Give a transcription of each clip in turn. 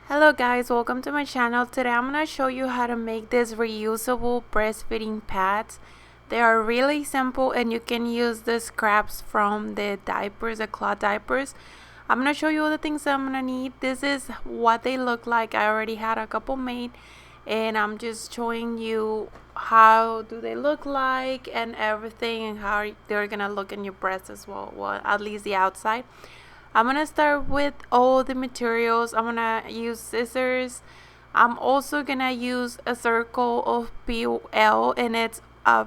Hello guys, welcome to my channel. Today I'm going to show you how to make this reusable breastfeeding pads. They are really simple and you can use the scraps from the diapers, the cloth diapers. I'm going to show you all the things that I'm going to need. This is what they look like. I already had a couple made and I'm just showing you how do they look like and everything, and how they're going to look in your breast as well, at least the outside. I'm gonna start with all the materials. I'm gonna use scissors. I'm also gonna use a circle of PL, and it's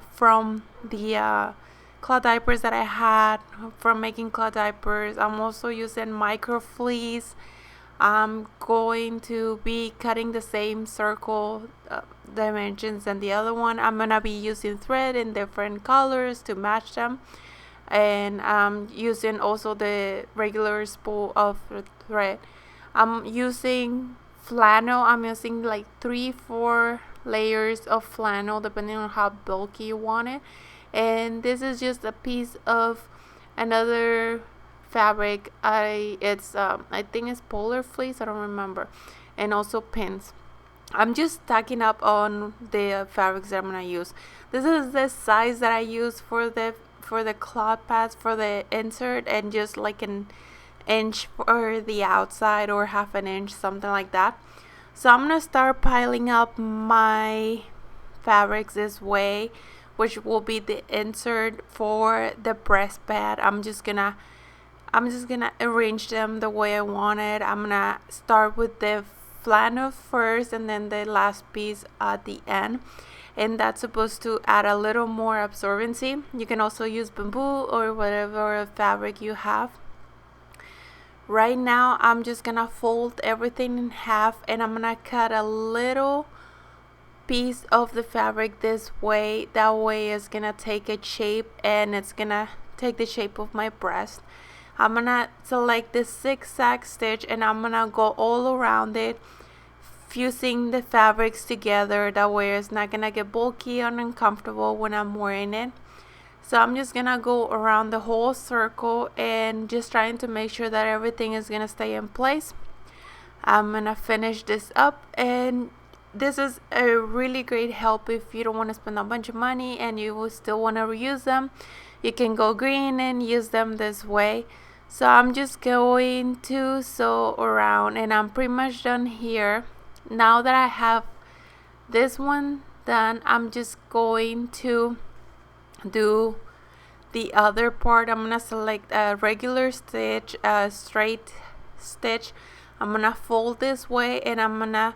from the cloth diapers that I had from making cloth diapers. I'm also using micro fleece. I'm going to be cutting the same circle dimensions and the other one. I'm gonna be using thread in different colors to match them, and I'm using also the regular spool of thread. I'm using flannel. I'm using like 3-4 layers of flannel depending on how bulky you want it, and this is just a piece of another fabric. I think it's polar fleece, I don't remember, and also pins. I'm just stacking up on the fabrics that I'm gonna use. This is the size that I use for the cloth pads for the insert, and just like an inch for the outside or half an inch, something like that. So I'm gonna start piling up my fabrics this way, which will be the insert for the breast pad. I'm just gonna arrange them the way I want it. I'm gonna start with the flannel first and then the last piece at the end, and that's supposed to add a little more absorbency. You can also use bamboo or whatever fabric you have. Right now I'm just gonna fold everything in half, and I'm gonna cut a little piece of the fabric this way. That way it's gonna take a shape, and it's gonna take the shape of my breast. I'm gonna select this zigzag stitch and I'm gonna go all around it, fusing the fabrics together. That way it's not gonna get bulky and uncomfortable when I'm wearing it. So I'm just gonna go around the whole circle and just trying to make sure that everything is gonna stay in place. I'm gonna finish this up, and this is a really great help if you don't want to spend a bunch of money and you will still want to reuse them. You can go green and use them this way. So I'm just going to sew around, and I'm pretty much done here. Now that I have this one done, I'm just going to do the other part. I'm gonna select a regular stitch, a straight stitch. I'm gonna fold this way, and I'm gonna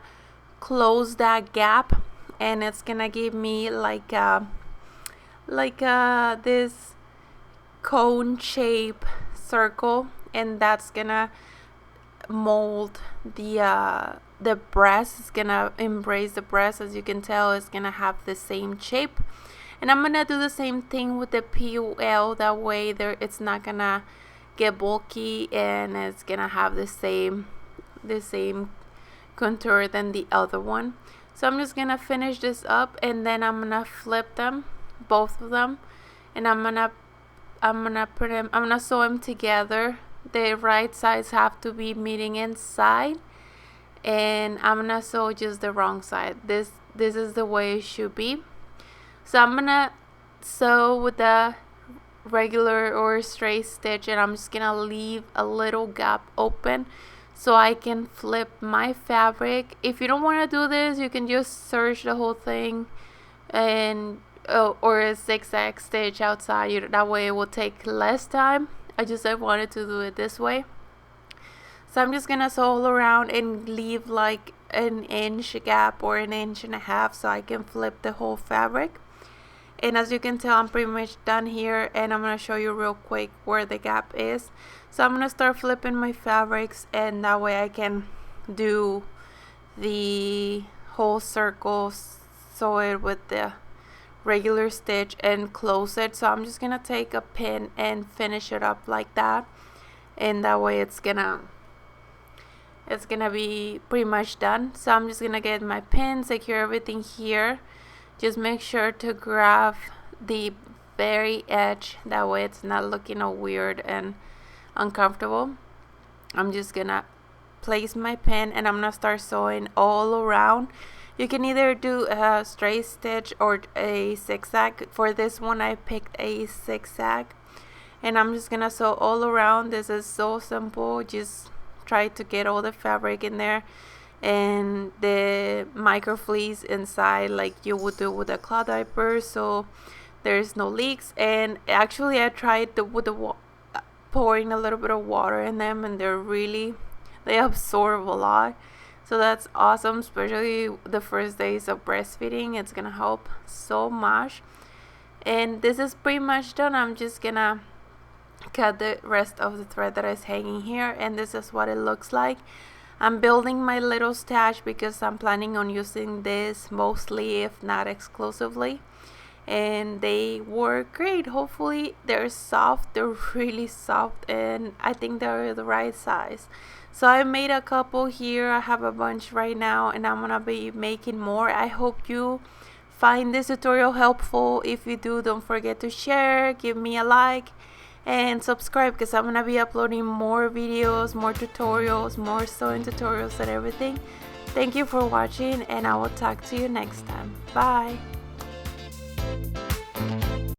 close that gap, and it's gonna give me like this cone shape circle, and that's gonna mold the breast. It's gonna embrace the breast. As you can tell, it's gonna have the same shape, and I'm gonna do the same thing with the PUL. That way it's not gonna get bulky, and it's gonna have the same contour than the other one. So I'm just gonna finish this up, and then I'm gonna flip them, both of them, and I'm gonna sew them together. The right sides have to be meeting inside, and I'm gonna sew just the wrong side. This is the way it should be. So I'm gonna sew with the regular or straight stitch, and I'm just gonna leave a little gap open so I can flip my fabric. If you don't want to do this, you can just serge the whole thing and or a zigzag stitch outside. That way it will take less time. I wanted to do it this way. So I'm just gonna sew all around and leave like an inch gap or an inch and a half so I can flip the whole fabric. And as you can tell, I'm pretty much done here, and I'm gonna show you real quick where the gap is. So I'm gonna start flipping my fabrics, and that way I can do the whole circle, sew it with the regular stitch and close it. So I'm just gonna take a pin and finish it up like that, and that way it's gonna be pretty much done. So I'm just gonna get my pin, secure everything here. Just make sure to grab the very edge, that way it's not looking all weird and uncomfortable. I'm just gonna place my pen and I'm gonna start sewing all around. You can either do a straight stitch or a zigzag. For this one I picked a zigzag, and I'm just gonna sew all around. This is so simple. Just try to get all the fabric in there and the micro fleece inside like you would do with a cloth diaper, so there's no leaks. And actually I tried with the pouring a little bit of water in them, and they absorb a lot, so that's awesome, especially the first days of breastfeeding. It's gonna help so much. And this is pretty much done. I'm just gonna cut the rest of the thread that is hanging here, and this is what it looks like. I'm building my little stash because I'm planning on using this mostly, if not exclusively, and they work great. Hopefully they're soft. They're really soft, and I think they're the right size. So I made a couple here. I have a bunch right now, and I'm gonna be making more. I hope you find this tutorial helpful. If you do, don't forget to share, give me a like, and subscribe, because I'm gonna be uploading more videos, more tutorials, more sewing tutorials and everything. Thank you for watching, and I will talk to you next time. Bye.